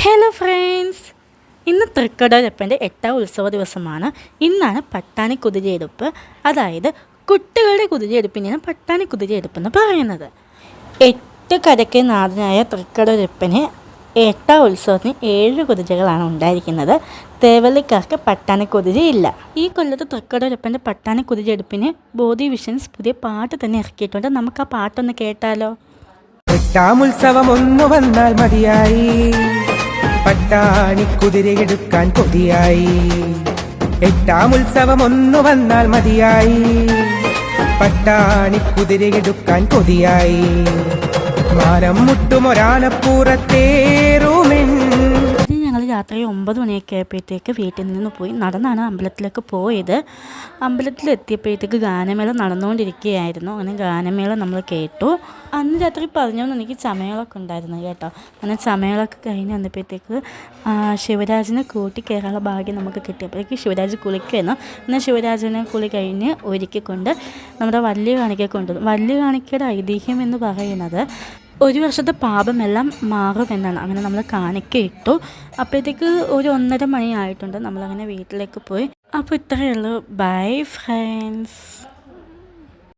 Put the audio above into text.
Hello friends, ഇന്ന് തൃക്കടരപ്പൻ്റെ 8ാം ഉത്സവ ദിവസമാണ്. ഇന്നാണ് പട്ടാണി കുതിരയെടുപ്പ്. അതായത് കുട്ടികളുടെ കുതിരയെടുപ്പിനെയാണ് പട്ടാണി കുതിരയെടുപ്പെന്ന് പറയുന്നത്. 8 കരയ്ക്ക് നാഥനായ തൃക്കടരപ്പന് 8ാം ഉത്സവത്തിന് 7 കുതിരകളാണ് ഉണ്ടായിരിക്കുന്നത്. തേവള്ളിക്കാർക്ക് പട്ടാണി കുതിരയില്ല. ഈ കൊല്ലത്ത് തൃക്കടരപ്പൻ്റെ പട്ടാണി കുതിരയെടുപ്പിന് ബോധി വിഷൻസ് പുതിയ പാട്ട് തന്നെ ഇറക്കിയിട്ടുണ്ട്. നമുക്ക് ആ പാട്ടൊന്ന് കേട്ടാലോ? 8ാം ഉത്സവം ഒന്നു വന്നാൽ മതിയായി, പട്ടാണി കുതിരയെടുക്കാൻ കൊതിയായി. 8ാം ഉത്സവം ഒന്നു വന്നാൽ മതിയായി, പട്ടാണി കുതിരയെടുക്കാൻ കൊതിയായി. മാനം മുട്ടുമൊരാനപ്പൂറത്തേറുമെൻ. ഞങ്ങൾ രാത്രി 9 മണിയൊക്കെ ആയപ്പോഴത്തേക്ക് വീട്ടിൽ നിന്ന് പോയി നടന്നാണ് അമ്പലത്തിലേക്ക് പോയത്. അമ്പലത്തിലെത്തിയപ്പോഴത്തേക്ക് ഗാനമേള നടന്നുകൊണ്ടിരിക്കുകയായിരുന്നു. അങ്ങനെ ഗാനമേള നമ്മൾ കേട്ടു. അന്ന് രാത്രി 11 മണിക്ക് ചമയങ്ങളൊക്കെ ഉണ്ടായിരുന്നു കേട്ടോ. അങ്ങനെ ചമയങ്ങളൊക്കെ കഴിഞ്ഞ് വന്നപ്പോഴത്തേക്ക് ശിവരാജിനെ കൂട്ടി കയറാനുള്ള ഭാഗ്യം നമുക്ക് കിട്ടിയപ്പോഴേക്ക് ശിവരാജ് കുളിക്കുമായിരുന്നു. എന്നാൽ ശിവരാജിനെ കുളി കഴിഞ്ഞ് ഒരുക്കിക്കൊണ്ട് നമ്മുടെ വല്യ കാണിക്കെ കൊണ്ടുവന്നു. വല്യ കാണിക്കയുടെ ഐതിഹ്യം എന്ന് പറയുന്നത് 1 വർഷത്തെ പാപമെല്ലാം മാറുമെന്നാണ്. അങ്ങനെ നമ്മൾ കാണിക്ക ഇട്ടു. അപ്പോഴത്തേക്ക് ഒരു 1:30 മണി ആയിട്ടുണ്ട്. നമ്മളങ്ങനെ വീട്ടിലേക്ക് പോയി. അപ്പോൾ ഇത്രയേ ഉള്ളൂ. Bye friends.